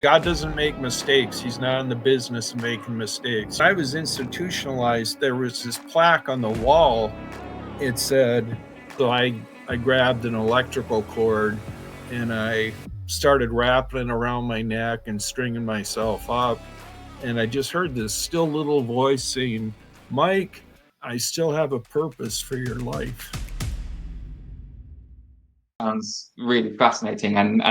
God doesn't make mistakes. He's not in the business of making mistakes. When I was institutionalized, there was this plaque on the wall. It said, so I grabbed an electrical cord and I started wrapping it around my neck and stringing myself up. And I just heard this still little voice saying, Mike, I still have a purpose for your life. Sounds really fascinating, and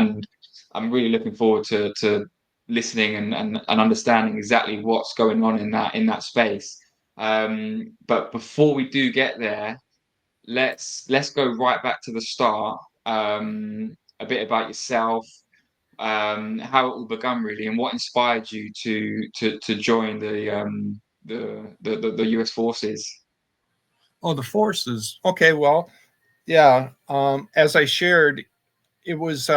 I'm really looking forward to listening and understanding exactly what's going on in that space. But before we do get there, let's go right back to the start. A bit about yourself, how it all begun really, and what inspired you to join the US forces. Oh, the forces. Okay, well, yeah. As I shared, it was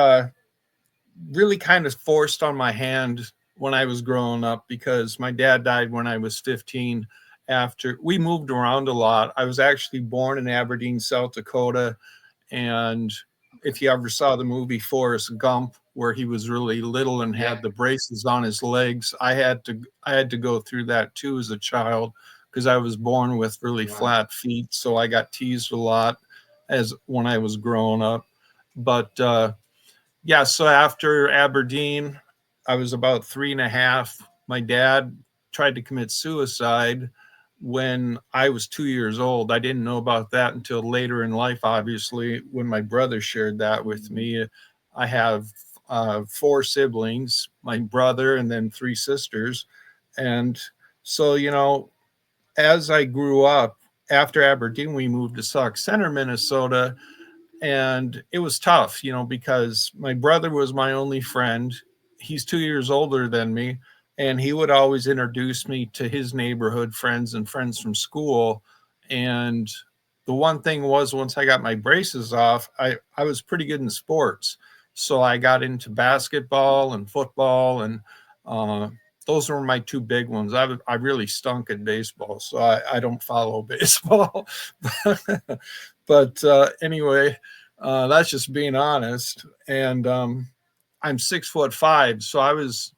really kind of forced on my hand when I was growing up because my dad died when I was 15. After we moved around a lot, I was actually born in Aberdeen, South Dakota. And if you ever saw the movie Forrest Gump, where he was really little and Yeah. had the braces on his legs, I had to go through that too as a child because I was born with really Wow. flat feet. So I got teased a lot as when I was growing up. But yeah, so after Aberdeen, I was about 3.5. My dad tried to commit suicide when I was 2 years old. I didn't know about that until later in life, obviously, when my brother shared that with Mm. me. I have four siblings, my brother, and then three sisters. And so, as I grew up, after Aberdeen, we moved to Sauk Center, Minnesota, and it was tough, because my brother was my only friend. He's 2 years older than me, and he would always introduce me to his neighborhood friends and friends from school. And the one thing was, once I got my braces off, I was pretty good in sports. So I got into basketball and football, and uh, those were my two big ones. I really stunk at baseball, so I don't follow baseball. But anyway, that's just being honest. And I'm 6'5", so I was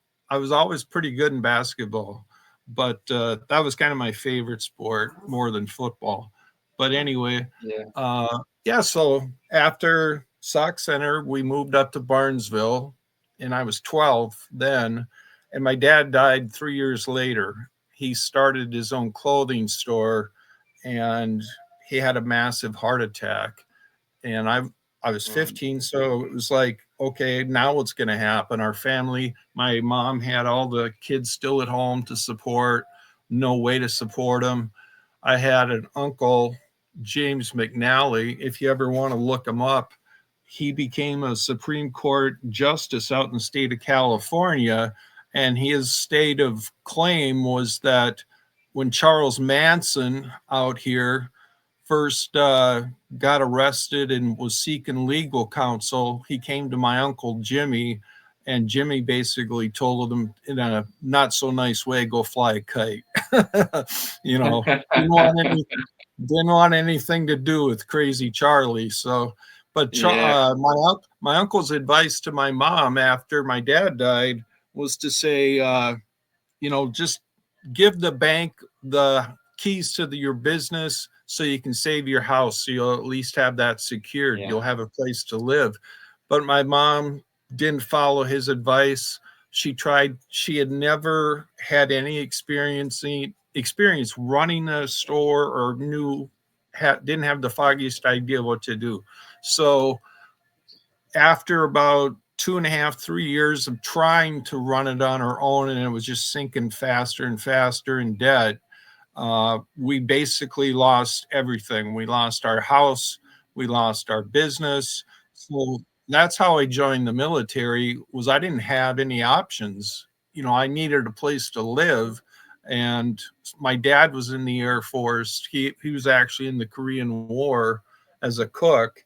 always pretty good in basketball, but that was kind of my favorite sport more than football. But anyway, Yeah. yeah. So after Sauk Center, we moved up to Barnesville, and I was 12 then, and my dad died 3 years later. He started his own clothing store, and he had a massive heart attack, and I was Right. 15, so it was like, okay, now what's going to happen? Our family, my mom had all the kids still at home to support, no way to support them. I had an uncle, James McNally. If you ever want to look him up, he became a Supreme Court justice out in the state of California, and his state of claim was that when Charles Manson out here first got arrested and was seeking legal counsel, he came to my uncle Jimmy, and Jimmy basically told him in a not so nice way, "Go fly a kite." you know, didn't want any, didn't want anything to do with Crazy Charlie. So, but Yeah. my uncle's advice to my mom after my dad died was to say, just give the bank the keys to your business so you can save your house. So you'll at least have that secured. Yeah. You'll have a place to live. But my mom didn't follow his advice. She had never had any experience running a store or didn't have the foggiest idea what to do. So after about 2.5, 3 years of trying to run it on our own, and it was just sinking faster and faster in debt, we basically lost everything. We lost our house, we lost our business. So that's how I joined the military. Was I didn't have any options. I needed a place to live, and my dad was in the Air Force. He was actually in the Korean War as a cook,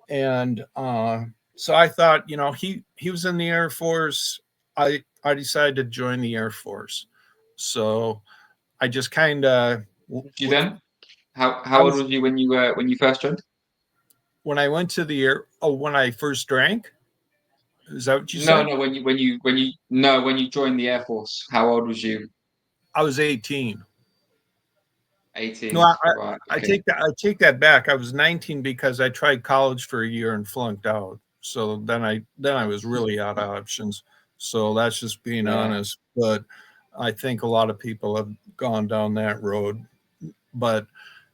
and so I thought, he was in the Air Force. I decided to join the Air Force. So I just kind of Did you then? I How old was was you when you first joined? when I went to the air. Oh, when I first drank, Is that what you No, said? no. When you joined the Air Force, how old was you? I was 18. No, 18. Right. Okay. I take that back. I was 19 because I tried college for a year and flunked out. So then I was really out of options. So that's just being Yeah. honest. But I think a lot of people have gone down that road. But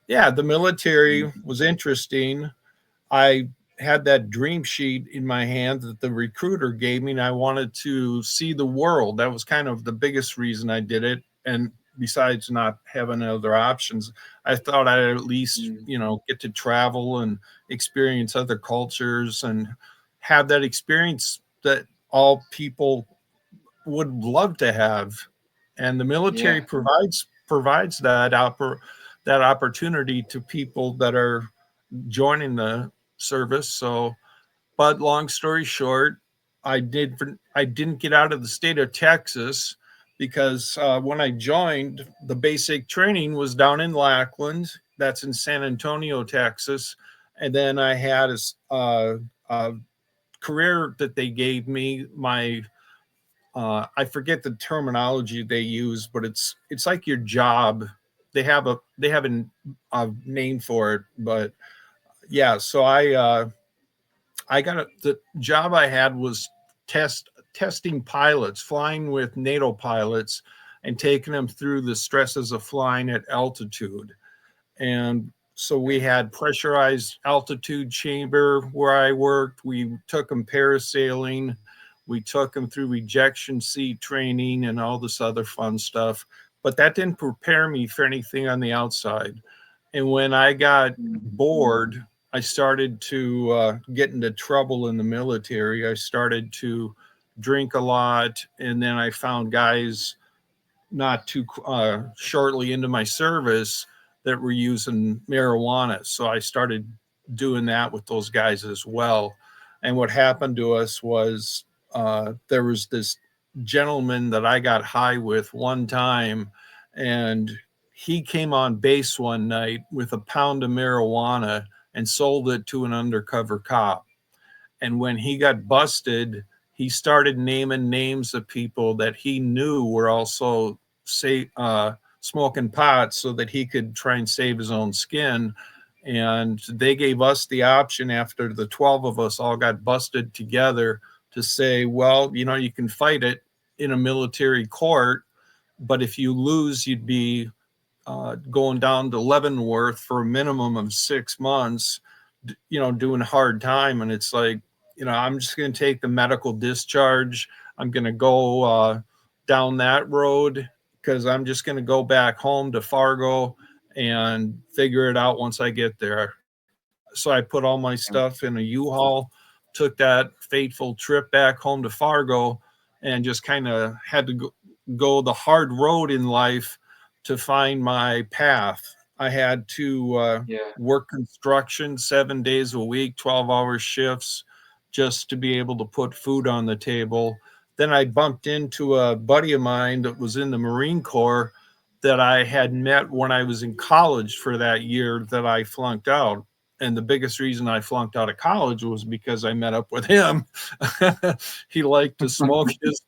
yeah, the military was interesting. I had that dream sheet in my hand that the recruiter gave me, and I wanted to see the world. That was kind of the biggest reason I did it. And besides not having other options, I thought I'd at least, Mm. get to travel and experience other cultures and have that experience that all people would love to have. And the military Yeah. provides that opportunity to people that are joining the service. So, but long story short, I didn't get out of the state of Texas because when I joined, the basic training was down in Lackland. That's in San Antonio, Texas. And then I had a career that they gave me. I forget the terminology they use, but it's like your job. They have a name for it, but yeah. So the job I had was testing pilots, flying with NATO pilots, and taking them through the stresses of flying at altitude. And so we Okay. had pressurized altitude chamber where I worked. We took them parasailing. We took them through ejection seat training and all this other fun stuff. But that didn't prepare me for anything on the outside. And when I got Mm. bored, I started to get into trouble in the military. I started to drink a lot. And then I found guys not too shortly into my service that were using marijuana. So I started doing that with those guys as well. And what happened to us was there was this gentleman that I got high with one time, and he came on base one night with a pound of marijuana and sold it to an undercover cop. And when he got busted, he started naming names of people that he knew were also smoking pot so that he could try and save his own skin. And they gave us the option after the 12 of us all got busted together to say, well, you can fight it in a military court, but if you lose, you'd be going down to Leavenworth for a minimum of 6 months, doing hard time. And it's like, I'm just going to take the medical discharge. I'm going to go down that road because I'm just going to go back home to Fargo and figure it out once I get there. So I put all my stuff in a U-Haul, took that fateful trip back home to Fargo, and just kind of had to go the hard road in life to find my path. I had to Yeah. work construction 7 days a week, 12-hour shifts, just to be able to put food on the table. Then I bumped into a buddy of mine that was in the Marine Corps that I had met when I was in college for that year that I flunked out. And the biggest reason I flunked out of college was because I met up with him. He liked to smoke his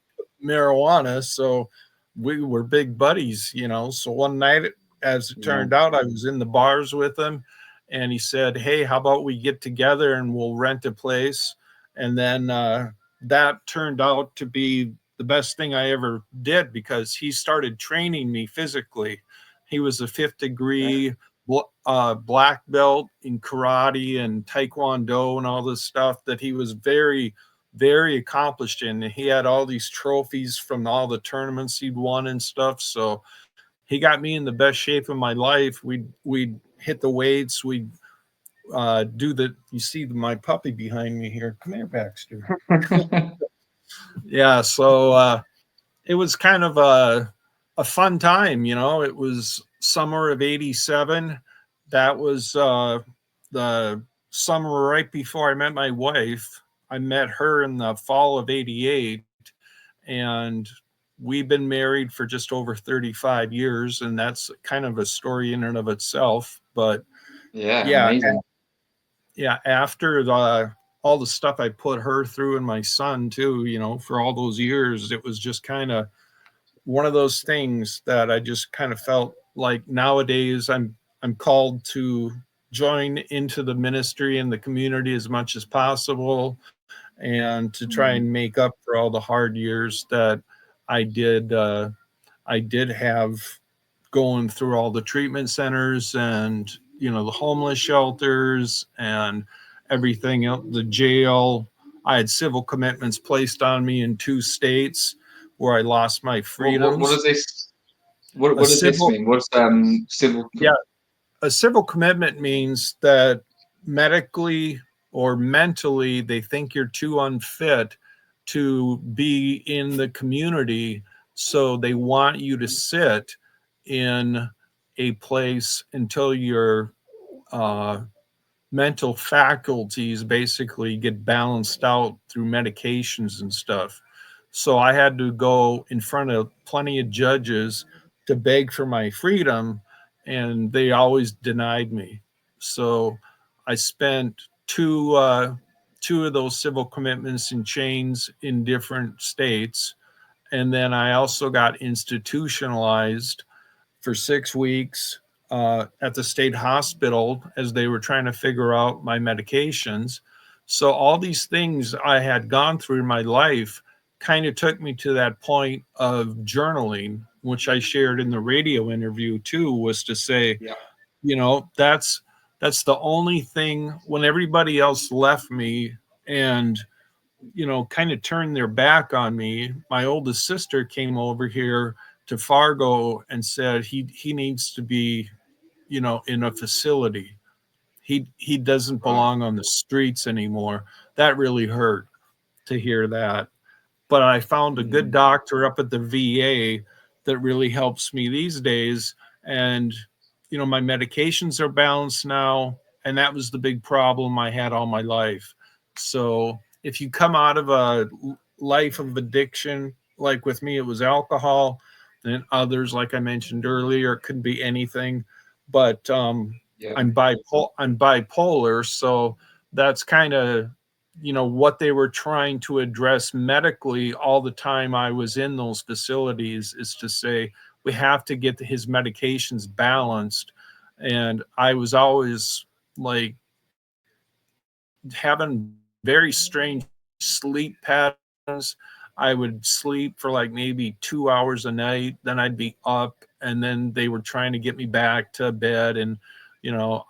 marijuana, so we were big buddies. So one night, as it Yeah. turned out, I was in the bars with him, and he said, "Hey, how about we get together and we'll rent a place?" And then that turned out to be the best thing I ever did because he started training me physically. He was a fifth Yeah. degree black belt in karate and taekwondo and all this stuff that he was very, very accomplished in. He had all these trophies from all the tournaments he'd won and stuff. So he got me in the best shape of my life. We'd hit the weights. We'd do the. You see my puppy behind me here. Come here, Baxter. Yeah. So it was kind of a fun time. It was summer of '87. That was the summer right before I met my wife. I met her in the fall of '88, and we've been married for just over 35 years, and that's kind of a story in and of itself. But Yeah. yeah, Amazing. yeah, after the all the stuff I put her through and my son too, for all those years, it was just kind of one of those things that I just kind of felt like nowadays I'm called to join into the ministry and the community as much as possible, and to try and Mm, make up for all the hard years that I did I did have going through all the treatment centers and the homeless shelters and everything else, the jail. I had civil commitments placed on me in 2 states where I lost my what freedoms. does this A what does this civil mean? What's civil? Yeah, a civil commitment means that medically or mentally they think you're too unfit to be in the community, so they want you to sit in a place until your uh, mental faculties basically get balanced out through medications and stuff. So I had to go in front of plenty of judges to beg for my freedom, and they always denied me. So I spent two of those civil commitments in chains in different states, and then I also got institutionalized for 6 weeks at the state hospital as they were trying to figure out my medications. So, all these things I had gone through in my life kind of took me to that point of journaling, which I shared in the radio interview too, was to say, Yeah. that's the only thing when everybody else left me and kind of turned their back on me. My oldest sister came over here to Fargo and said he needs to be, in a facility. He doesn't Right. belong on the streets anymore. That really hurt to hear that. But I found a good Mm, doctor up at the VA that really helps me these days. And, my medications are balanced now. And that was the big problem I had all my life. So if you come out of a life of addiction, like with me, it was alcohol, and others, like I mentioned earlier, it could be anything. But yeah. I'm bipolar, so that's kind of what they were trying to address medically all the time I was in those facilities, is to say we have to get his medications balanced. And I was always like having very strange sleep patterns. I would sleep for like maybe 2 hours a night, then I'd be up, and then they were trying to get me back to bed. And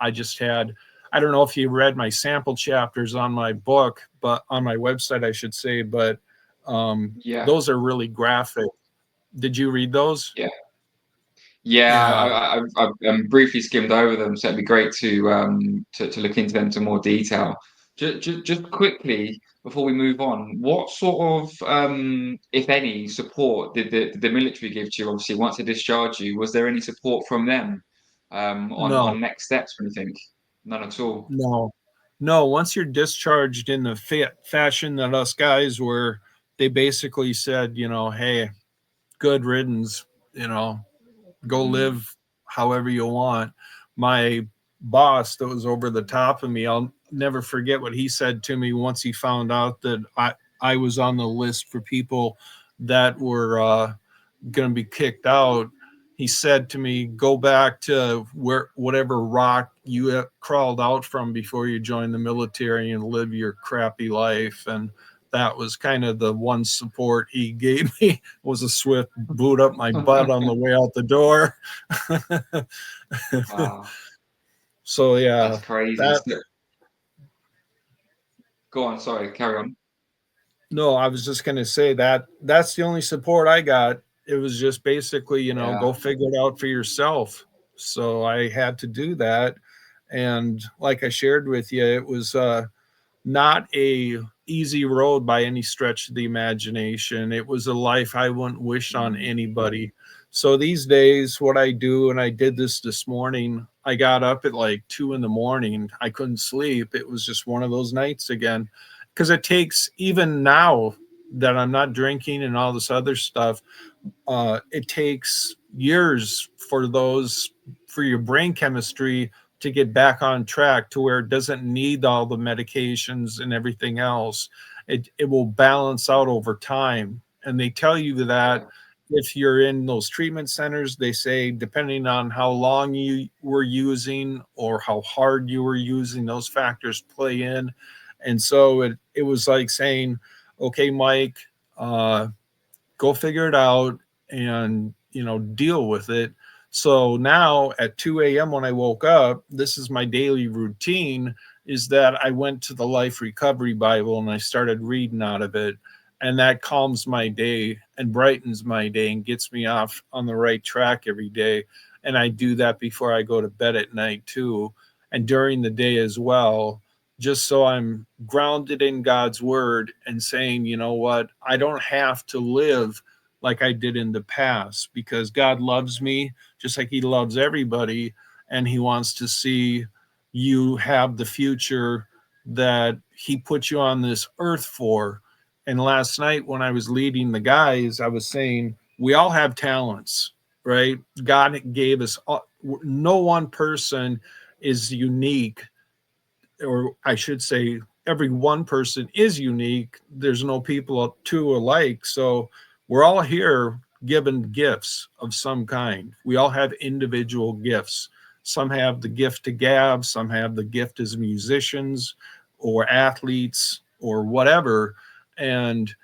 I just had, I don't know if you read my sample chapters on my book, but on my website I should say, but Yeah. those are really graphic. Did you read those? Yeah. Yeah, Yeah. I've briefly skimmed over them, so it'd be great to look into them to more detail. Just quickly before we move on, what sort of, if any, support did the military give to you? Obviously, once they discharged you, was there any support from them No. on next steps or anything? None at all. No, no. Once you're discharged in the fashion that us guys were, they basically said, hey, good riddance, go Mm, live however you want. My boss that was over the top of me, I'll never forget what he said to me once he found out that I was on the list for people that were going to be kicked out. He said to me, "Go back to whatever rock you crawled out from before you joined the military and live your crappy life." And that was kind of the one support he gave me, was a swift boot up my butt on the way out the door. wow, So that's yeah, crazy. that So, go on, sorry, carry on. no, I was just gonna say that that's the only support I got. It was just basically, Yeah. go figure it out for yourself. So I had to do that. And like I shared with you, it was not a easy road by any stretch of the imagination. It was a life I wouldn't wish on Mm, anybody. So these days, what I do, and I did this morning, I got up at like 2 in the morning. I couldn't sleep. It was just one of those nights again. Because it takes, even now that I'm not drinking and all this other stuff, it takes years for your brain chemistry to get back on track to where it doesn't need all the medications and everything else. It will balance out over time. And they tell you that yeah, if you're in those treatment centers, they say depending on how long you were using or how hard you were using, those factors play in. And so it was like saying, okay, Mike, uh, go figure it out and deal with it. So now at 2 a.m. when I woke up, this is my daily routine, is that I went to the Life Recovery Bible and I started reading out of it, and that calms my day and brightens my day and gets me off on the right track every day. And I do that before I go to bed at night too, and during the day as well, just so I'm grounded in God's word and saying, you know what, I don't have to live like I did in the past, because God loves me just like he loves everybody, and he wants to see you have the future that he put you on this earth for. And last night when I was leading the guys, I was saying we all have talents, right? God gave us no one person is unique, or I should say, every one person is unique. There's no people two alike. So we're all here given gifts of some kind. We all have individual gifts. Some have the gift to gab, some have the gift as musicians or athletes or whatever. And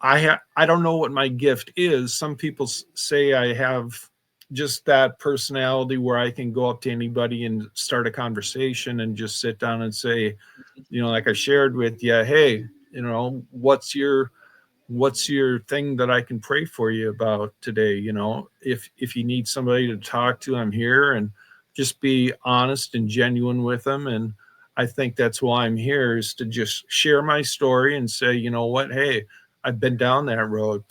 I don't know what my gift is. Some people say I have just that personality where I can go up to anybody and start a conversation and just sit down and say, like I shared with you, hey, what's your thing that I can pray for you about today? If you need somebody to talk to, I'm here, and just be honest and genuine with them. And I think that's why I'm here, is to just share my story and say, you know what, hey, I've been down that road.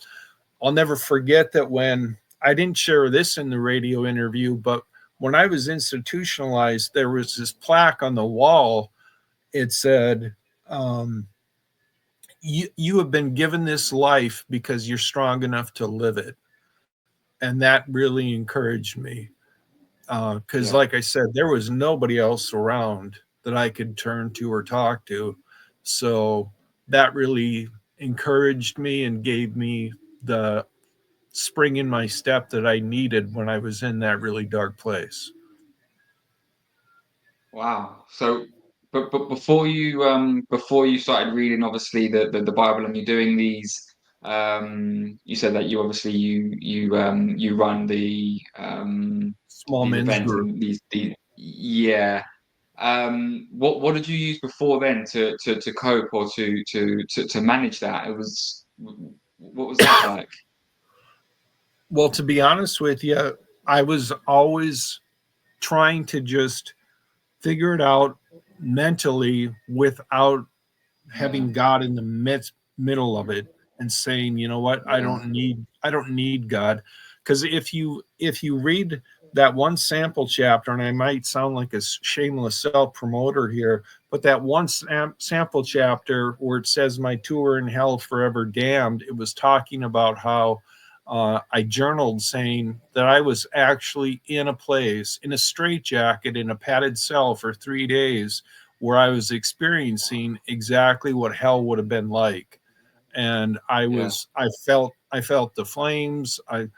I'll never forget that when I didn't share this in the radio interview, but when I was institutionalized, there was this plaque on the wall. It said, um, you have been given this life because you're strong enough to live it. And that really encouraged me, because yeah. like I said, there was nobody else around that I could turn to or talk to. So that really encouraged me and gave me the spring in my step that I needed when I was in that really dark place. Wow. So, but before you started reading, obviously the Bible, and you're doing these, you said that you obviously you run Small these men's events group. and these yeah. What did you use before then to cope or to manage that? What was that like? Well, to be honest with you, I was always trying to just figure it out mentally without Yeah, having God in the middle of it and saying, you know what, I yeah, don't need God. Because if you read that one sample chapter, and I might sound like a shameless self promoter here, but that one sample chapter where it says my two are in hell forever damned, it was talking about how I journaled saying that I was actually in a place, in a straitjacket, in a padded cell for 3 days, where I was experiencing exactly what hell would have been like. And yeah, I felt the flames. I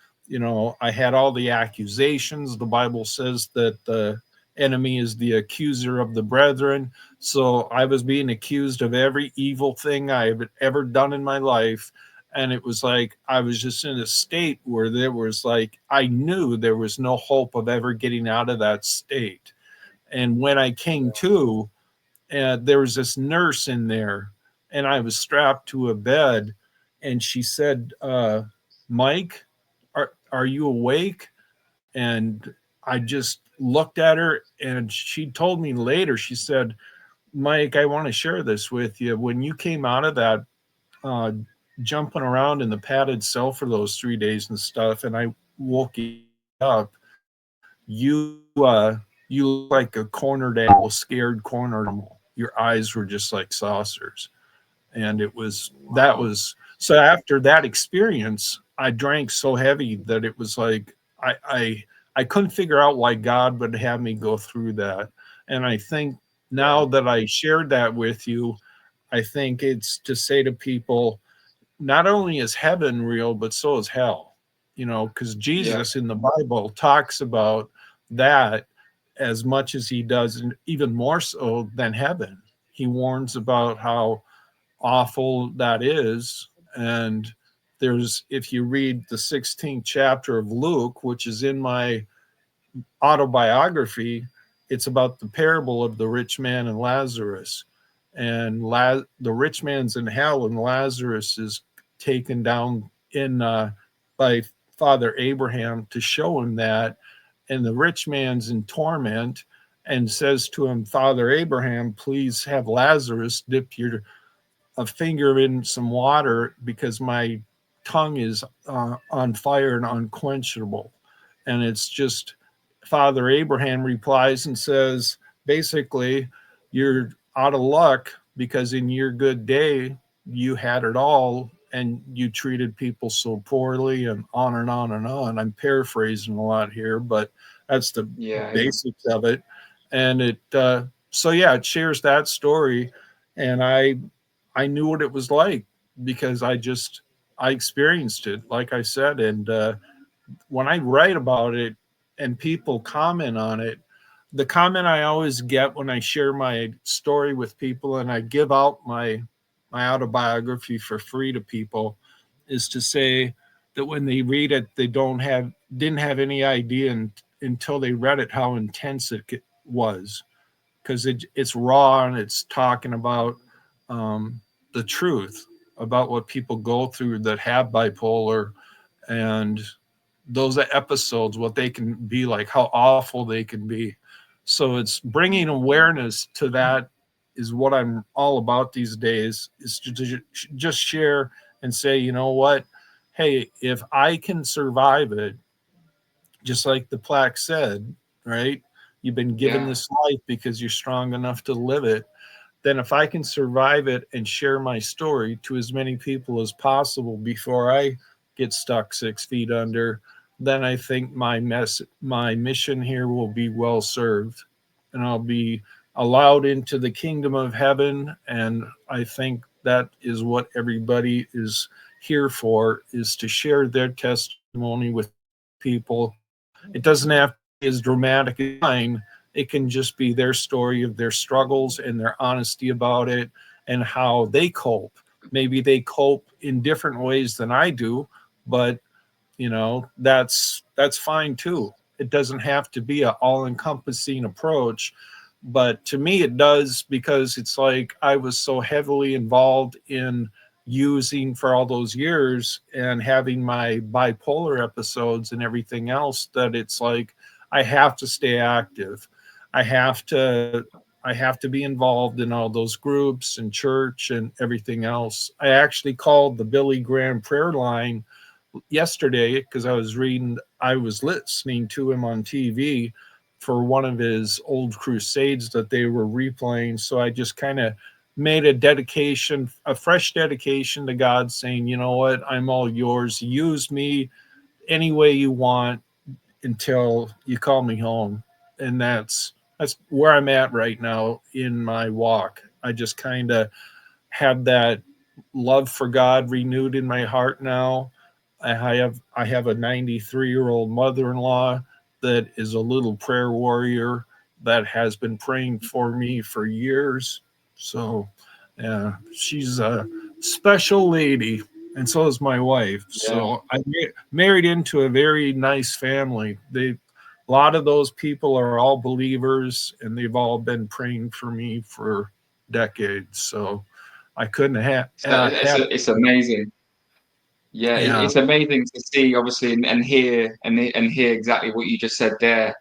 had all the accusations. The Bible says that the enemy is the accuser of the brethren. So I was being accused of every evil thing I've ever done in my life. And it was like I was just in a state where there was like I knew there was no hope of ever getting out of that state. And when I came to, there was this nurse in there, and I was strapped to a bed, and she said, Mike, are you awake? And I just looked at her, and she told me later, she said, Mike, I want to share this with you. When you came out of that, uh, jumping around in the padded cell for those 3 days and stuff, and I woke you up, you look like a cornered animal, scared cornered animal. Your eyes were just like saucers. And that wow, was so after that experience, I drank so heavy that it was like I couldn't figure out why God would have me go through that. And I think Yeah. now that I shared that with you, I think it's to say to people, not only is heaven real, but so is hell. Because Yeah. Jesus in the Bible talks about that as much as he does, and even more so than heaven. He warns about how awful that is. And if you read the 16th chapter of Luke, which is in my autobiography, it's about the parable of the rich man and Lazarus. And the rich man's in hell, and Lazarus is taken down in by Father Abraham to show him that. And the rich man's in torment and says to him, Father Abraham, please have Lazarus dip your a finger in some water because my tongue is on fire and unquenchable. And it's just Father Abraham replies and says, basically, you're out of luck because in your good day, you had it all and you treated people so poorly and on and on and on. I'm paraphrasing a lot here, but that's the Yeah. Yeah. basics of it. And so yeah, it shares that story. And I knew what it was like because I experienced it, like I said. And when I write about it and people comment on it, the comment I always get when I share my story with people and I give out my autobiography for free to people is to say that when they read it, they didn't have any idea until they read it how intense it was, because it's raw and it's talking about um, the truth about what people go through that have bipolar, and those episodes, what they can be like, how awful they can be. So it's bringing awareness to that is what I'm all about these days, is to just share and say, you know what? Hey, if I can survive it, just like the plaque said, right? You've been given Yeah. this life because you're strong enough to live it. Then, if I can survive it and share my story to as many people as possible before I get stuck 6 feet under, then I think my mission here will be well served, and I'll be allowed into the kingdom of heaven. And I think that is what everybody is here for, is to share their testimony with people. It doesn't have to be as dramatic as mine. It can just be their story of their struggles and their honesty about it and how they cope. Maybe they cope in different ways than I do, but that's fine too. It doesn't have to be an all-encompassing approach, but to me it does, because it's like I was so heavily involved in using for all those years and having my bipolar episodes and everything else, that it's like I have to stay active. I have to I have to be involved in all those groups and church and everything else. I actually called the Billy Graham prayer line yesterday because I was listening to him on TV for one of his old crusades that they were replaying. So I just kind of made a fresh dedication to God, saying, you know what, I'm all yours. Use me any way you want until you call me home. And that's where I'm at right now in my walk. I just kind of have that love for God renewed in my heart now. I have a 93-year-old mother-in-law that is a little prayer warrior that has been praying for me for years. So, yeah, she's a special lady, and so is my wife. Yeah. So I married into a very nice family. A lot of those people are all believers, and they've all been praying for me for decades. So I couldn't So it's amazing. Yeah, yeah. it's amazing to see, obviously, and hear and hear exactly what you just said there.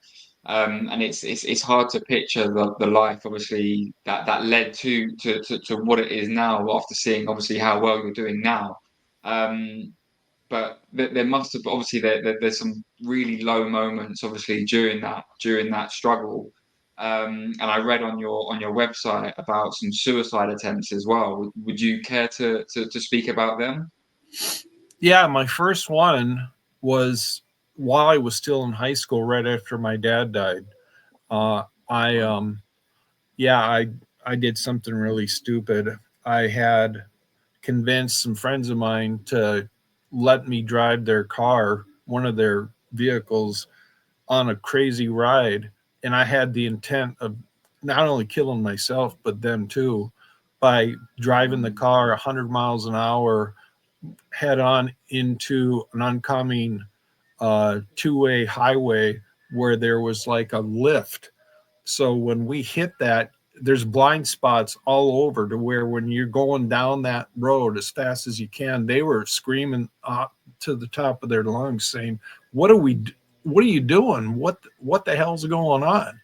And it's hard to picture the life, obviously, that led to what it is now after seeing, obviously, how well you're doing now. Um, but there must have, obviously, there's some really low moments, obviously, during that struggle. And I read on your website about some suicide attempts as well. Would you care to speak about them? Yeah, my first one was while I was still in high school, right after my dad died. I Right. yeah, I did something really stupid. I had convinced some friends of mine to let me drive their car, one of their vehicles, on a crazy ride, and I had the intent of not only killing myself but them too by driving the Mm. car 100 miles an hour head on into an oncoming two-way highway where there was like a lift. So when we hit that, there's blind spots all over to where when you're going down that road as fast as you can, they were screaming to the top of their lungs, saying, "What are we? What are you doing? What the hell's going on?"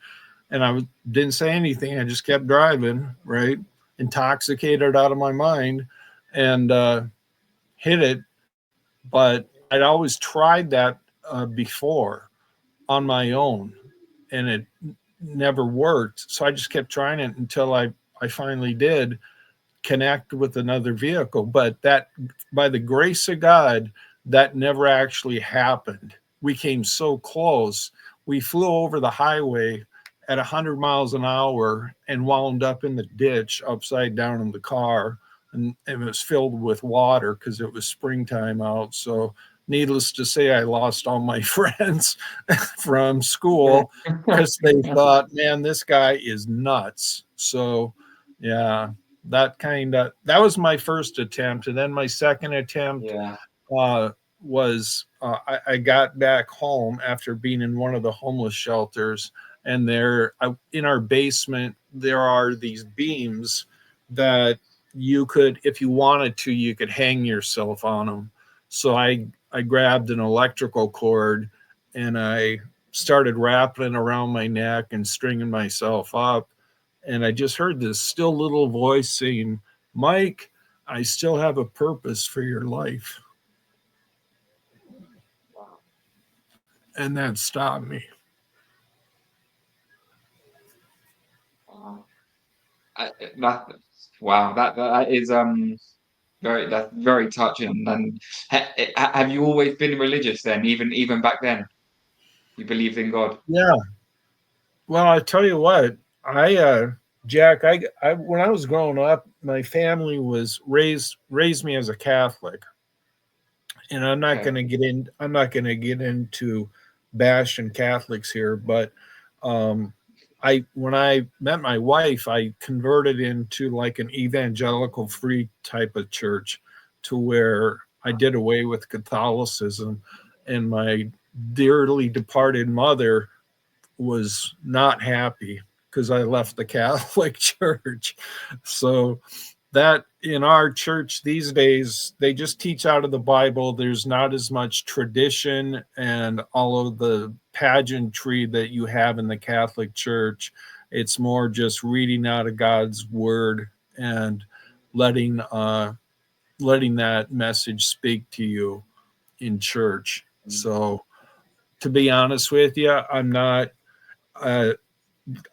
And didn't say anything. I just kept driving, right, intoxicated out of my mind, and hit it. But I'd always tried that before on my own, and it never worked. So I just kept trying it until I finally did connect with another vehicle. But that, by the grace of God, that never actually happened. We came so close. We flew over the highway at 100 miles an hour and wound up in the ditch upside down in the car. And it was filled with water because it was springtime out. So, needless to say, I lost all my friends from school because they thought, man, this guy is nuts. So, yeah, that was my first attempt, and then my second attempt Yeah. uh, was I got back home after being in one of the homeless shelters, and in our basement there are these beams that you could, if you wanted to, you could hang yourself on them. So I grabbed an electrical cord and I started wrapping it around my neck and stringing myself up, and I just heard this still little voice saying, "Mike, I still have a purpose for your life." Wow. And that stopped me. Wow. That wow. That is that's very touching. And have you always been religious then? Even back then, you believed in God. Yeah. Well, I tell you what, Jack, I when I was growing up, my family was raised me as a Catholic, and Okay. I'm not going to get into bashing Catholics here, but um I when I met my wife, I converted into like an evangelical free type of church to where I did away with Catholicism, and my dearly departed mother was not happy because I left the Catholic Church. So that in our church these days, they just teach out of the Bible. There's not as much tradition and all of the pageantry that you have in the Catholic Church. It's more just reading out of God's word and letting letting that message speak to you in church. Mm. So to be honest with you, I'm not uh,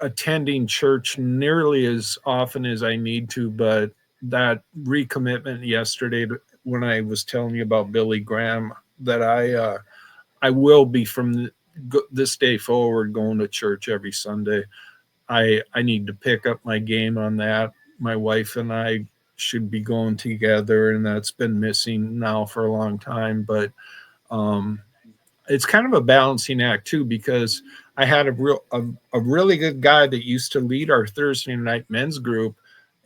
attending church nearly as often as I need to, but that recommitment yesterday when I was telling you about Billy Graham, that I will be from this day forward going to church every Sunday. I need to pick up my game on that. My wife and I should be going together, and that's been missing now for a long time. But um, it's kind of a balancing act too, because I had a really good guy that used to lead our Thursday night men's group,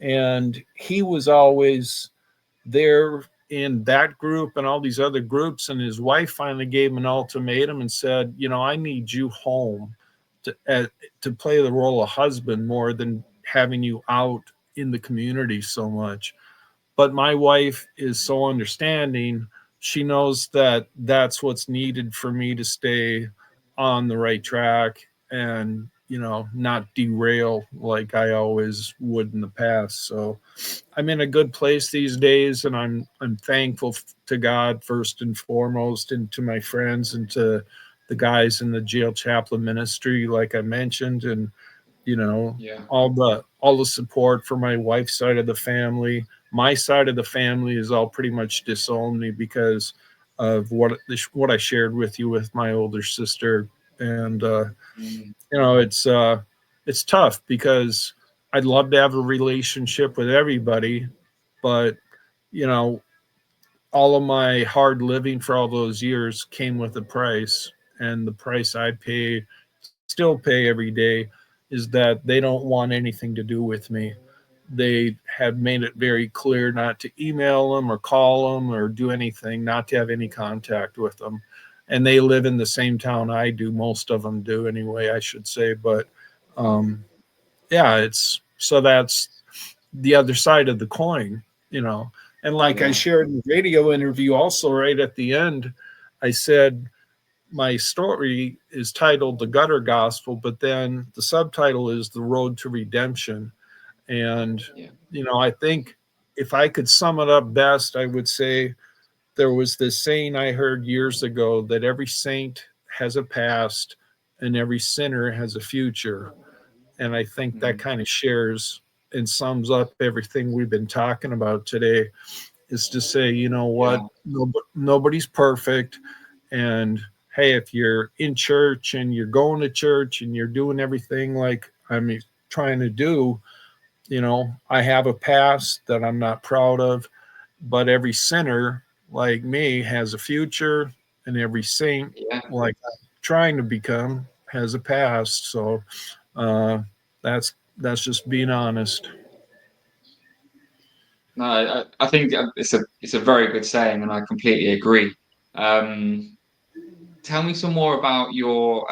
and he was always there in that group and all these other groups, and his wife finally gave him an ultimatum and said, you know, I need you home to play the role of husband more than having you out in the community so much. But my wife is so understanding. She knows that that's what's needed for me to stay on the right track and, you know, not derail like I always would in the past. So I'm in a good place these days, and I'm thankful to God first and foremost, and to my friends and to the guys in the jail chaplain ministry like I mentioned, and you know, Yeah. all the support for my wife's side of the family. My side of the family is all pretty much disowned me because of what I shared with you with my older sister, and Mm. you know, it's tough because I'd love to have a relationship with everybody, but you know, all of my hard living for all those years came with a price, and the price I pay, still pay every day, is that they don't want anything to do with me. They have made it very clear not to email them or call them or do anything, not to have any contact with them. And they live in the same town I do. Most of them do anyway, I should say. But um, yeah, it's so that's the other side of the coin, you know. And like I Yeah, shared in the radio interview, also right at the end, I said my story is titled The Gutter Gospel, but then the subtitle is The Road to Redemption. And, yeah, you know, I think if I could sum it up best, I would say there was this saying I heard years ago that every saint has a past and every sinner has a future. And I think that mhm, kind of shares and sums up everything we've been talking about today, is to say, you know what, yeah, nobody's perfect. And hey, if you're in church and you're going to church and you're doing everything like I'm trying to do, you know, I have a past that I'm not proud of, but every sinner like me has a future, and every saint yeah. like I'm trying to become has a past. So uh, that's just being honest. No, I think it's a very good saying, and I completely agree. Um, Tell me some more about your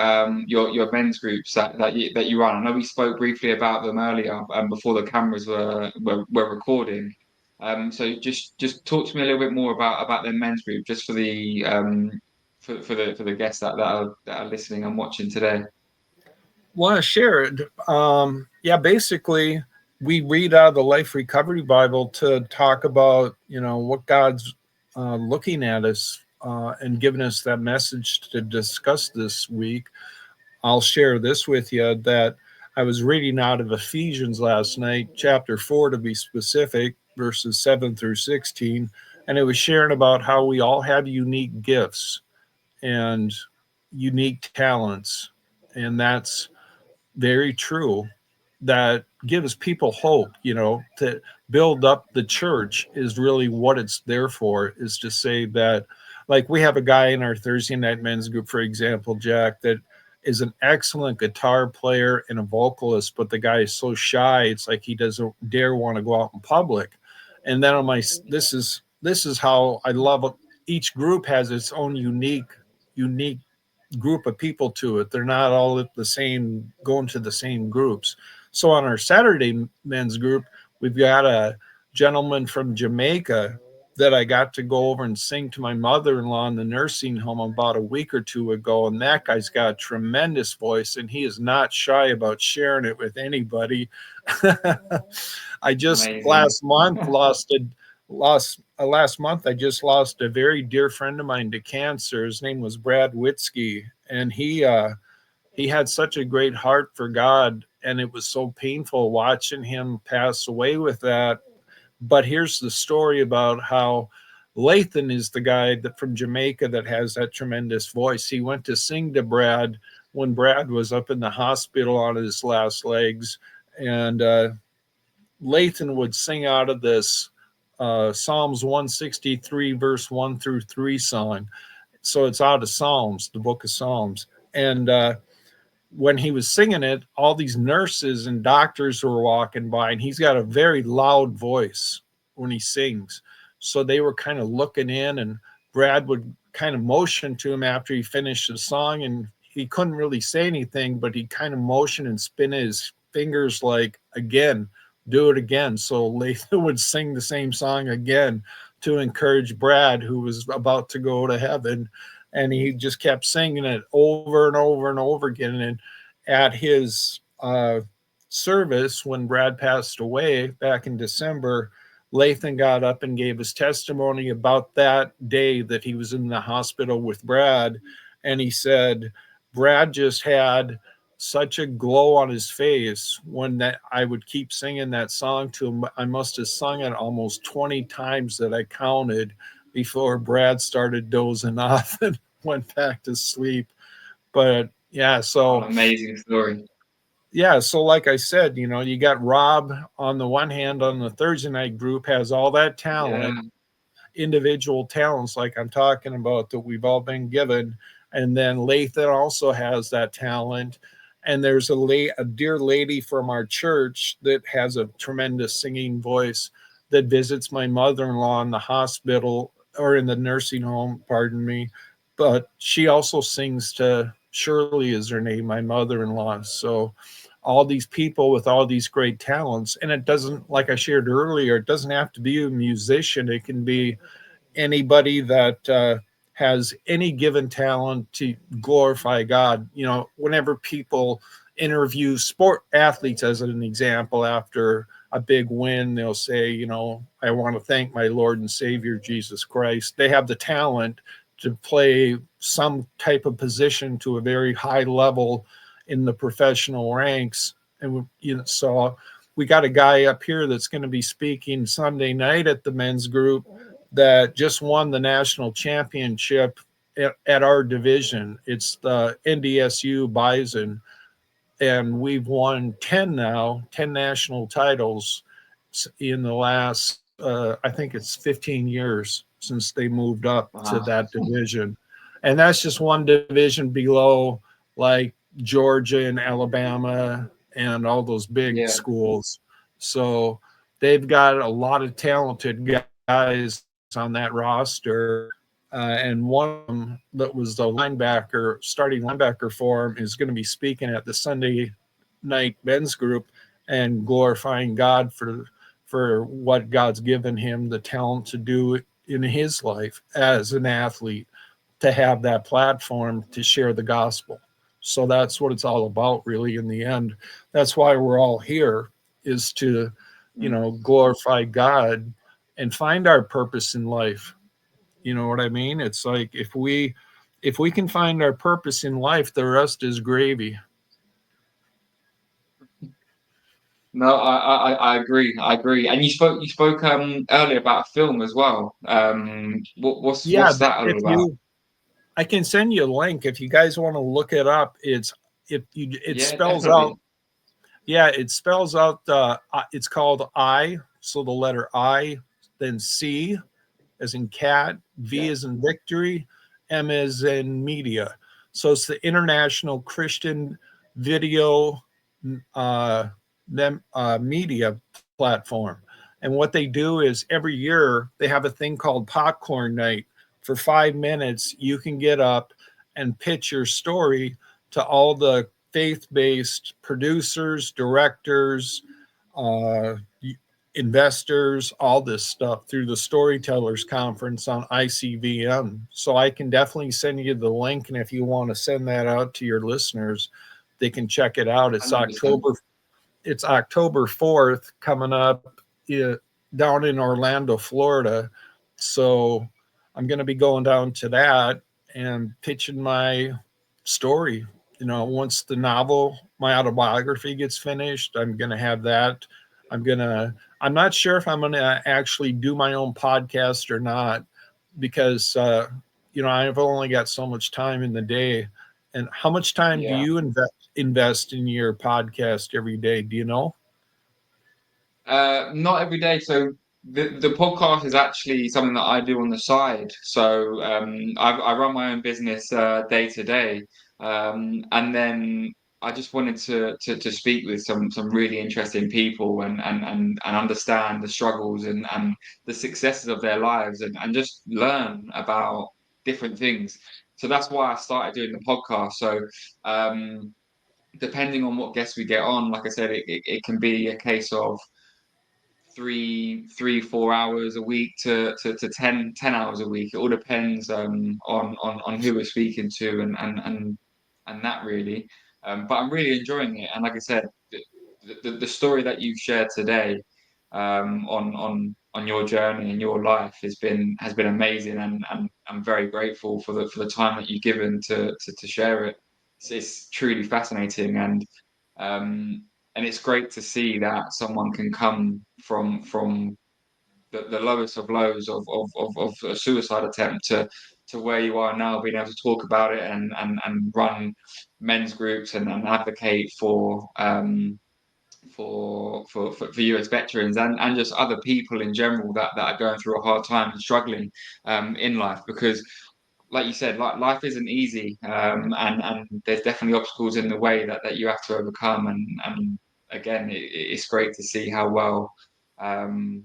men's groups that you run. I know we spoke briefly about them earlier, before the cameras were recording. So just talk to me a little bit more about their men's group, just for the for the guests that are listening and watching today. Want to share it? Yeah, basically, we read out of the Life Recovery Bible to talk about, you know, what God's looking at us and giving us that message to discuss this week. I'll share this with you that I was reading out of Ephesians last night, chapter 4 to be specific, verses 7 through 16. And it was sharing about how we all have unique gifts and unique talents. And that's very true. That gives people hope, you know, to build up the church is really what it's there for, is to say that, like, we have a guy in our Thursday night men's group, for example, Jack, that is an excellent guitar player and a vocalist, but the guy is so shy, it's like he doesn't dare want to go out in public. And then on my, this is how I love it. Each group has its own unique group of people to it. They're not all at the same, going to the same groups. So on our Saturday men's group, we've got a gentleman from Jamaica that I got to go over and sing to my mother-in-law in the nursing home about a week or two ago. And that guy's got a tremendous voice, and he is not shy about sharing it with anybody. I just Amazing. last month last month I just lost a very dear friend of mine to cancer. His name was Brad Witzke, and he had such a great heart for God, and it was so painful watching him pass away with that. But here's the story about how Lathan is the guy that from Jamaica that has that tremendous voice. He went to sing to Brad when Brad was up in the hospital on his last legs, and Lathan would sing out of this Psalms 163, verse 1 through 3 song. So it's out of Psalms, the book of Psalms. And when he was singing it, all these nurses and doctors were walking by, and he's got a very loud voice when he sings. So they were kind of looking in, and Brad would kind of motion to him after he finished the song, and he couldn't really say anything, but he kind of motioned and spin his fingers like, again, do it again. So Lathan would sing the same song again to encourage Brad, who was about to go to heaven. And he just kept singing it over and over and over again. And at his service, when Brad passed away back in December, Lathan got up and gave his testimony about that day that he was in the hospital with Brad. And he said, Brad just had such a glow on his face when that I would keep singing that song to him. I must have sung it almost 20 times that I counted before Brad started dozing off and went back to sleep. But yeah, What so an amazing story. yeah, so like I said, you got Rob on the one hand on the Thursday night group has all that Yeah. talent, individual talents like I'm talking about that we've all been given. And then Lathan also has that talent. And there's a dear lady from our church that has a tremendous singing voice that visits my mother-in-law in the hospital or in the nursing home, pardon me. But she also sings to Shirley is her name, my mother-in-law. So all these people with all these great talents, and it doesn't, like I shared earlier, it doesn't have to be a musician. It can be anybody that has any given talent to glorify God. Whenever people interview sport athletes, as an example, after a big win, they'll say, I want to thank my Lord and Savior Jesus Christ. They have the talent to play some type of position to a very high level in the professional ranks. And so we got a guy up here that's going to be speaking Sunday night at the men's group that just won the national championship at our division. It's the NDSU Bison, and we've won 10 national titles in the last, I think it's 15 years since they moved up to Wow. that division. And that's just one division below, like Georgia and Alabama and all those big Yeah. schools. So they've got a lot of talented guys on that roster. And one of them that was the linebacker, starting linebacker for him, is going to be speaking at the Sunday night men's group and glorifying God for what God's given him the talent to do in his life as an athlete, to have that platform to share the gospel. So that's what it's all about, really, in the end. That's why we're all here, is to, Mm. glorify God and find our purpose in life. You know what I mean? It's like if we can find our purpose in life, the rest is gravy. No, I agree. I agree. And you spoke earlier about a film as well. Yeah, What's that if all about? you I can send you a link if you guys want to look it up. It Yeah, spells out, definitely. yeah, it spells out it's called I, so the letter I, then C as in cat, V Yeah. as in victory, M as in media. So it's the International Christian Video uh, Media Platform. And what they do is every year they have a thing called Popcorn Night. For 5 minutes, you can get up and pitch your story to all the faith based producers, directors, uh, investors, all this stuff through the Storytellers Conference on ICVM. So I can definitely send you the link, and if you want to send that out to your listeners, they can check it out. It's 100%. October 4th coming up down in Orlando, Florida. So I'm going to be going down to that and pitching my story. Once the novel, my autobiography gets finished, I'm going to have that. I'm not sure if I'm going to actually do my own podcast or not, because, I've only got so much time in the day. And how much time do Yeah. you invest in your podcast every day? Do you know? Not every day. So the podcast is actually something that I do on the side. So I run my own business day to day, and then I just wanted to speak with some really interesting people and understand the struggles and the successes of their lives and just learn about different things. So that's why I started doing the podcast. So depending on what guests we get on, like I said, it can be a case of 4 hours a week to 10 hours a week. It all depends on who we're speaking to and that really. But I'm really enjoying it. And like I said, the story that you've shared today on your journey and your life has been amazing, and I'm very grateful for the time that you've given to share it. It's truly fascinating, um, and it's great to see that someone can come from the lowest of lows of a suicide attempt to where you are now, being able to talk about it and run men's groups and advocate for US veterans and just other people in general that are going through a hard time and struggling in life, because like you said, life isn't easy, and there's definitely obstacles in the way that you have to overcome, and again, it's great to see how well um,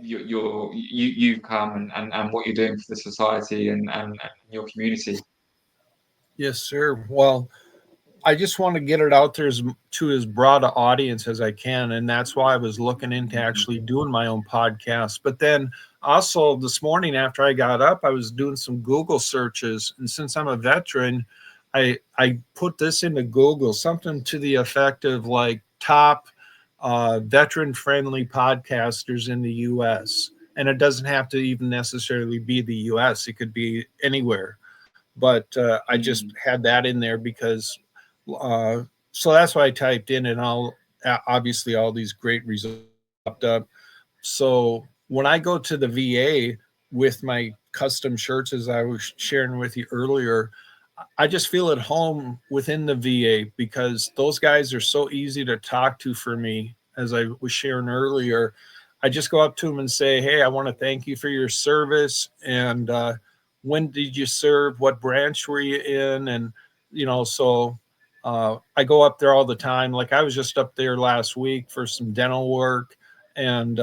you've come and what you're doing for the society and your community. Yes, sir. Well, I just want to get it out there to as broad an audience as I can, and that's why I was looking into Mhm. actually doing my own podcast. But then also this morning after I got up, I was doing some Google searches, and since I'm a veteran, I put this into Google, something to the effect of like top veteran friendly podcasters in the U.S. And it doesn't have to even necessarily be the U.S. It could be anywhere. But I just Mm. had that in there because uh, so that's why I typed in, and all obviously all these great results popped up. So when I go to the VA with my custom shirts, as I was sharing with you earlier, I just feel at home within the VA because those guys are so easy to talk to for me. As I was sharing earlier, I just go up to them and say, "Hey, I want to thank you for your service. And when did you serve? What branch were you in?" And so I go up there all the time. Like I was just up there last week for some dental work, and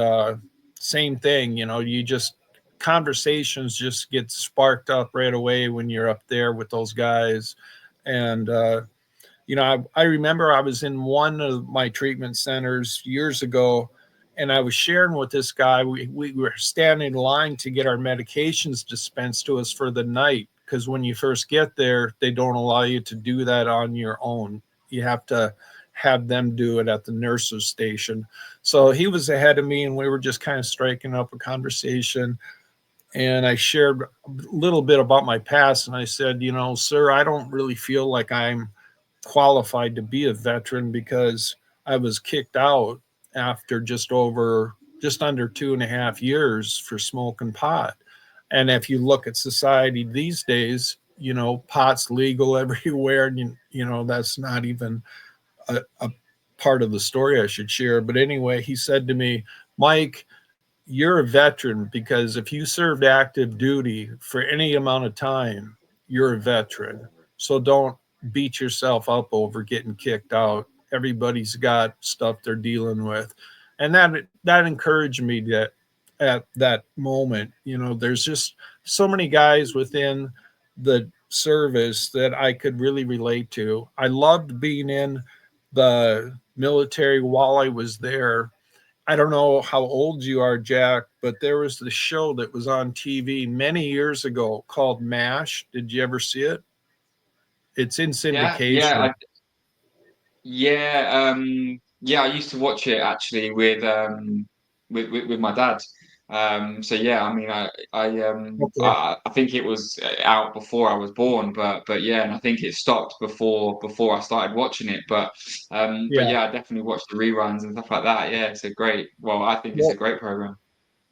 same thing. You just conversations just get sparked up right away when you're up there with those guys. And I remember I was in one of my treatment centers years ago, and I was sharing with this guy. We were standing in line to get our medications dispensed to us for the night, because when you first get there, they don't allow you to do that on your own. You have to have them do it at the nurse's station. So he was ahead of me, and we were just kind of striking up a conversation, and I shared a little bit about my past. And I said, sir, I don't really feel like I'm qualified to be a veteran because I was kicked out after just under 2.5 years for smoking pot. And if you look at society these days, pot's legal everywhere. And, that's not even a part of the story I should share. But anyway, he said to me, Mike, you're a veteran because if you served active duty for any amount of time, you're a veteran. So don't beat yourself up over getting kicked out. Everybody's got stuff they're dealing with. And that encouraged me that at that moment, there's just so many guys within the service that I could really relate to. I loved being in the military while I was there. I don't know how old you are, Jack, but there was the show that was on TV many years ago called MASH. Did you ever see it? It's in Yeah, yeah, syndication. yeah. I used to watch it actually with my dad. So yeah, I mean, Okay. I think it was out before I was born, but yeah, and I think it stopped before I started watching it. But Yeah. yeah, I definitely watched the reruns and stuff like that. Yeah, it's a great. Well, I think it's a Well, great program.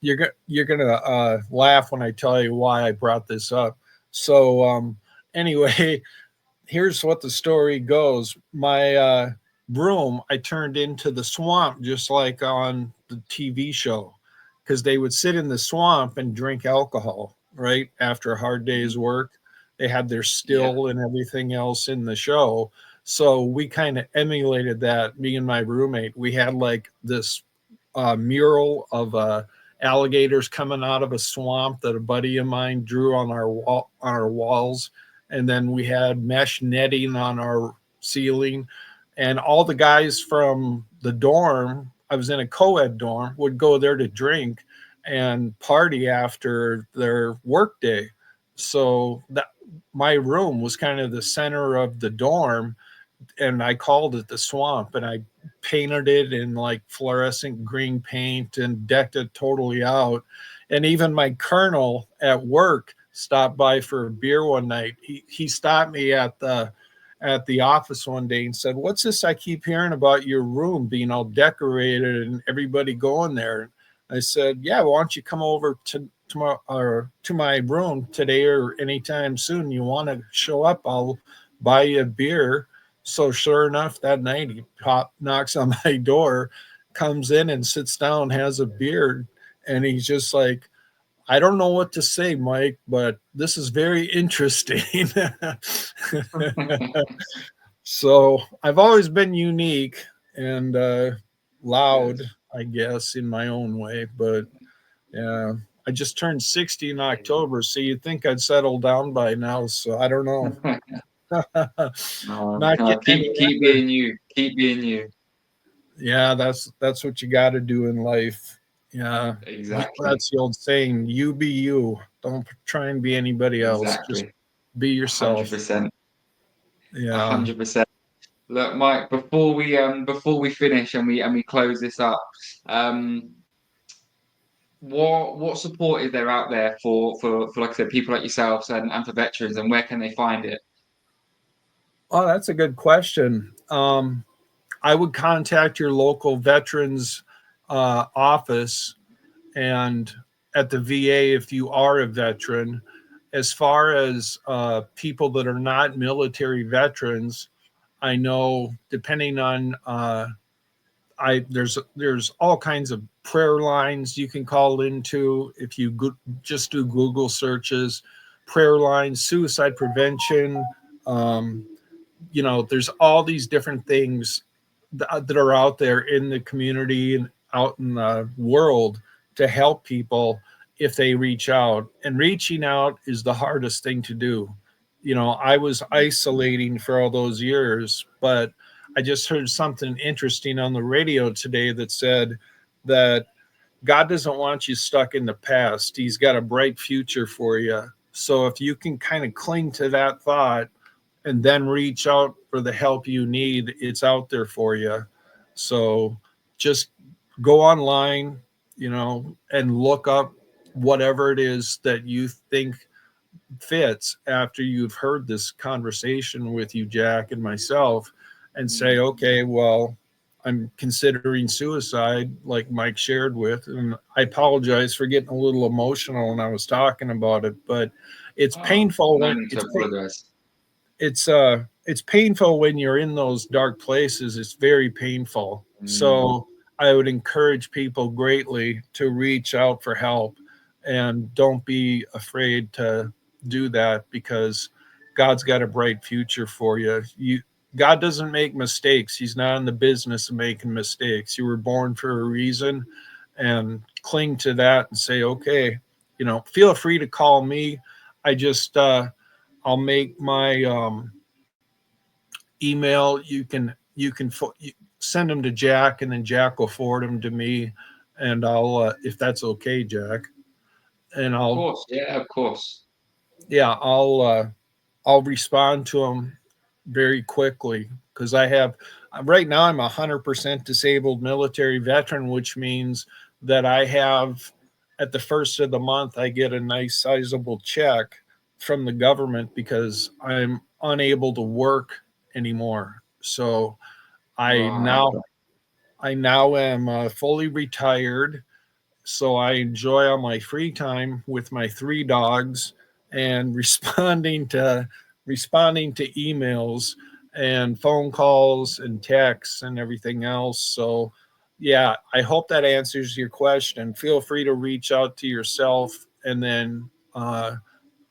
you're gonna laugh when I tell you why I brought this up. So anyway, here's what the story goes. My broom I turned into the swamp, just like on the TV show, because they would sit in the swamp and drink alcohol right after a hard Mhm. day's work. They had their Yeah, still and everything else in the show. So we kind of emulated that. Me and my roommate, we had like this mural of alligators coming out of a swamp that a buddy of mine drew on our walls, and then we had mesh netting on our ceiling, and all the guys from the dorm. I was in a co-ed dorm, would go there to drink and party after their workday. So that my room was kind of the center of the dorm, and I called it the swamp, and I painted it in like fluorescent green paint and decked it totally out. And even my colonel at work stopped by for a beer one night. He stopped me at the office one day and said, "What's this I keep hearing about your room being all decorated and everybody going there?" I said, "Yeah, why don't you come over to my room today or anytime soon. You want to show up? I'll buy you a beer." So sure enough, that night he knocks on my door, comes in and sits down, has a beer, and he's just like, "I don't know what to say, Mike, but this is very interesting." So I've always been unique and Good. loud, I guess, in my own way. But yeah, I just turned 60 in October, so you'd think I'd settle down by now. So I don't know. No, Not no, getting any keep younger. being you. Keep being you. Yeah, that's what you got to do in life. Yeah, Exactly. that's the old saying: "You be you. Don't try and be anybody else. Just Exactly. be A hundred yourself." percent. A Yeah. 100%. Look, Mike, before we finish and we close this up, um, what support is there out there for like I said, people like yourselves and for veterans, and where can they find it? Oh, that's a good question. I would contact your local veterans office and at the VA if you are a veteran. As far as people that are not military veterans, I know depending on I there's all kinds of prayer lines you can call into if you just do Google searches, prayer lines, suicide prevention. Um, there's all these different things that are out there in the community and out in the world to help people if they reach out. And reaching out is the hardest thing to do. I was isolating for all those years, but I just heard something interesting on the radio today that said that God doesn't want you stuck in the past. He's got a bright future for you. So if you can kind of cling to that thought and then reach out for the help you need, it's out there for you. So just go online, and look up whatever it is that you think fits after you've heard this conversation with you, Jack, and myself, and say, Mm. okay, well, I'm considering suicide, like Mike shared with. And I apologize for getting a little emotional when I was talking about it, but it's Oh, painful no when need to apologize. it's painful when you're in those dark places. It's very painful. Mm. So I would encourage people greatly to reach out for help and don't be afraid to do that because God's got a bright future for you. God doesn't make mistakes. He's not in the business of making mistakes. You were born for a reason, and cling to that and say, okay, feel free to call me. I just I'll make my email. You send them to Jack, and then Jack will forward them to me, and I'll if that's okay, Jack, and Of I'll course, yeah, of course. yeah I'll respond to them very quickly because I have right now I'm 100% disabled military veteran, which means that I have at the first of the month I get a nice sizable check from the government because I'm unable to work anymore. So I Right. now I now am fully retired, so I enjoy all my free time with my three dogs and responding to emails and phone calls and texts and everything else. So yeah, I hope that answers your question. Feel free to reach out to yourself, and then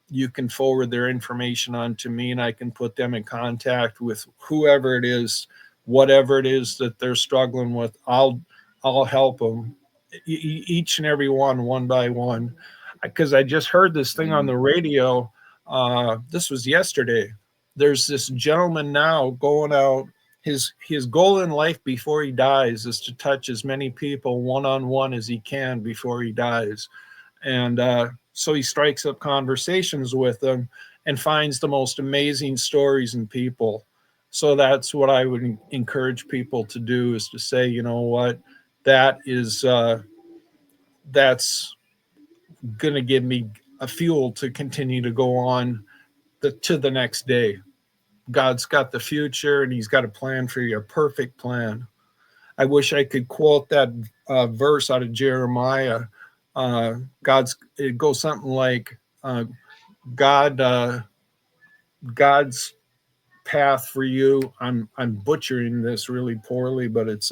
you can forward their information on to me, and I can put them in contact with whoever it is, whatever it is that they're struggling with. I'll help them, each and every one by one, because I just heard this thing on Mm. the radio. This was yesterday. There's this gentleman now going out. His goal in life before he dies is to touch as many people one on one as he can before he dies, and so he strikes up conversations with them and finds the most amazing stories and people. So that's what I would encourage people to do, is to say, you know what, that is that's going to give me a fuel to continue to go on to the next day. God's got the future, and he's got a plan for you, a perfect plan. I wish I could quote that verse out of Jeremiah, It goes something like God, God's path for you. I'm butchering this really poorly, but it's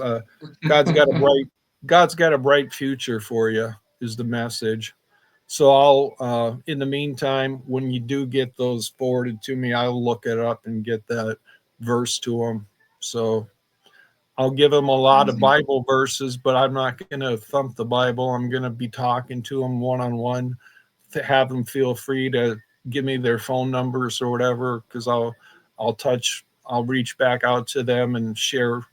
God's got a bright God's got a bright future for you is the message. So I'll in the meantime, when you do get those forwarded to me, I'll look it up and get that verse to them. So I'll give them a lot of Amazing. Bible verses, but I'm not going to thump the Bible. I'm going to be talking to them one on one, to have them feel free to give me their phone numbers or whatever, because I'll reach back out to them and share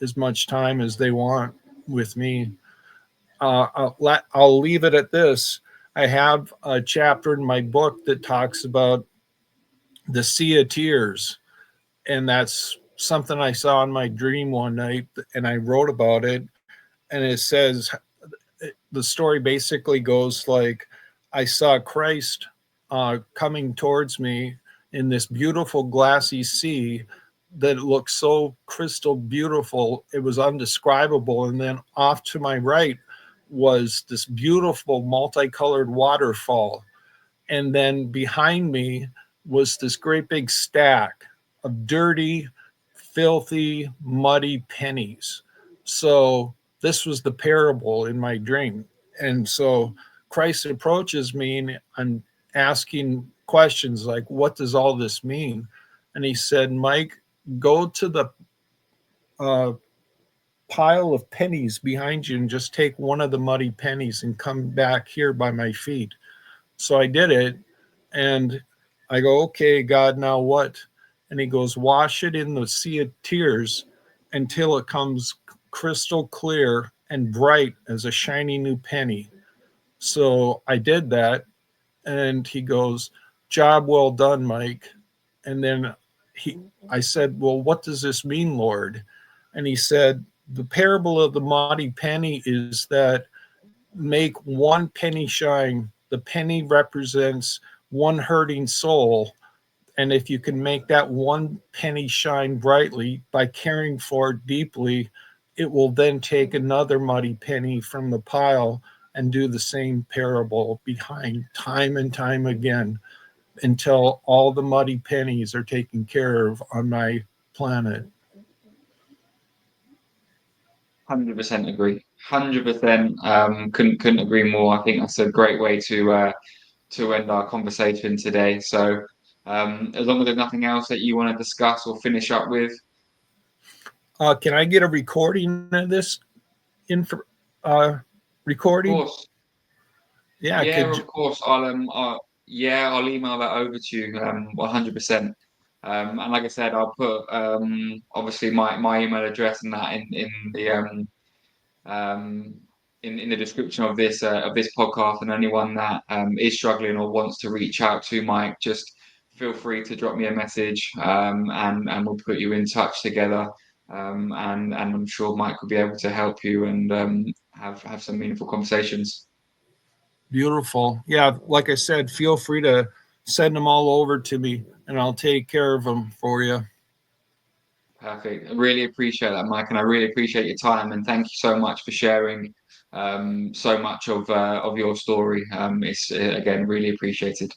as much time as they want with me. I'll leave it at this. I have a chapter in my book that talks about the Sea of Tears, and that's something I saw in my dream one night, and I wrote about it. And it says the story basically goes like, I saw Christ coming towards me in this beautiful glassy sea that looked so crystal beautiful, it was undescribable. And then off to my right was this beautiful multicolored waterfall, and then behind me was this great big stack of dirty, filthy, muddy pennies. So this was the parable in my dream. And so Christ approaches me, and I'm asking questions like, what does all this mean? And he said, Mike, go to the uh, pile of pennies behind you and just take one of the muddy pennies and come back here by my feet. So I did it, and I go, okay, God, now what? And he goes, wash it in the sea of tears until it comes crystal clear and bright as a shiny new penny. So I did that, and he goes, job well done, Mike. And then he, I said, well, what does this mean, Lord? And he said, the parable of the muddy penny is that make one penny shine. The penny represents one hurting soul. And if you can make that one penny shine brightly by caring for it deeply, it will then take another muddy penny from the pile and do the same parable behind time and time again until all the muddy pennies are taken care of on my planet. 100% agree. 100%. Couldn't agree more. I think that's a great way to end our conversation today. So, as long as there's nothing else that you want to discuss or finish up with, Can I get a recording of this info, of recording? course. Yeah, Yeah, could of course. I'll email that over to you, 100%. And like I said, I'll put obviously my email address and that um, in the description of this podcast. And anyone that is struggling or wants to reach out to Mike, just feel free to drop me a message, and we'll put you in touch together. And I'm sure Mike will be able to help you and have some meaningful conversations. beautiful. Yeah, like I said, feel free to send them all over to me, and I'll take care of them for you. Perfect. I really appreciate that, Mike, and I really appreciate your time. And thank you so much for sharing so much of your story. It's again really appreciated.